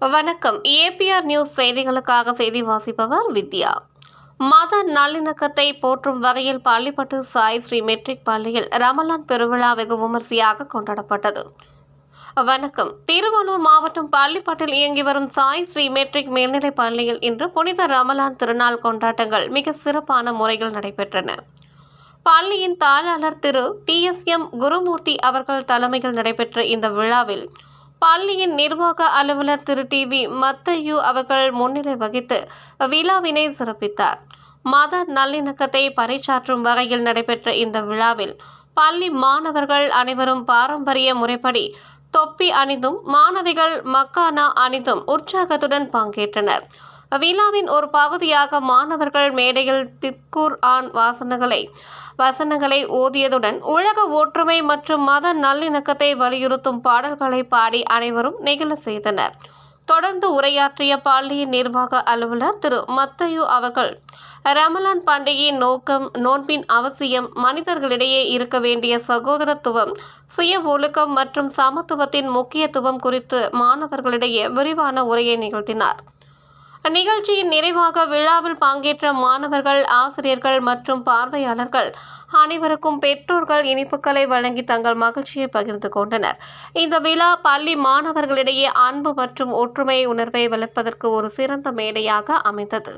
வணக்கம். APR news செய்திகளுக்காக செய்தி வாசிப்பவர் வித்யா. மத நல்லிணக்கத்தை போற்றும் வகையில் பள்ளிப்பட்டு சாய் ஸ்ரீ மெட்ரிக் பள்ளியில் ரமலான் பெருவிழா வெகு விமரிசையாக கொண்டாடப்பட்டது. வணக்கம். திருவள்ளூர் மாவட்டம் பள்ளிப்பட்டில் இயங்கி வரும் சாய் ஸ்ரீ மெட்ரிக் மேல்நிலைப் பள்ளியில் இன்று புனித ரமலான் திருநாள் கொண்டாட்டங்கள் மிக சிறப்பான முறையில் நடைபெற்றன. பள்ளியின் தாளாளர் திரு TSM குருமூர்த்தி அவர்கள் தலைமையில் நடைபெற்ற இந்த விழாவில் பள்ளியின் நிர்வாக அலுவலர் திரு TV மத்தையு அவர்கள் முன்னிலை வகித்து விழாவினை சிறப்பித்தார். மத நல்லிணக்கத்தை பறைசாற்றும் வகையில் நடைபெற்ற இந்த விழாவில் பள்ளி மாணவர்கள் அனைவரும் பாரம்பரிய முறைப்படி தொப்பி அணிந்தும் மாணவிகள் மக்கானா அணிந்தும் உற்சாகத்துடன் பங்கேற்றனர். விழாவின் ஒரு பகுதியாக மாணவர்கள் மேடையில் திக்குர் ஆன் வசனங்களை ஓதியதுடன் உலக ஒற்றுமை மற்றும் மத நல்லிணக்கத்தை வலியுறுத்தும் பாடல்களை பாடி அனைவரும் நெகிழ செய்தனர். தொடர்ந்து உரையாற்றிய பள்ளியின் நிர்வாக அலுவலர் திரு மத்தையு அவர்கள் ரமலான் பண்டிகையின் நோக்கம், நோன்பின் அவசியம், மனிதர்களிடையே இருக்க வேண்டிய சகோதரத்துவம், சுய ஒழுக்கம் மற்றும் சமத்துவத்தின் முக்கியத்துவம் குறித்து மாணவர்களிடையே விரிவான உரையை நிகழ்த்தினார். நிகழ்ச்சியின் நிறைவாக விழாவில் பங்கேற்ற மாணவர்கள், ஆசிரியர்கள் மற்றும் பார்வையாளர்கள் அனைவருக்கும் பெற்றோர்கள் இனிப்புகளை வழங்கி தங்கள் மகிழ்ச்சியை பகிர்ந்து கொண்டனர். இந்த விழா பள்ளி மாணவர்களிடையே அன்பு மற்றும் ஒற்றுமை உணர்வை வளர்ப்பதற்கு ஒரு சிறந்த மேடையாக அமைந்தது.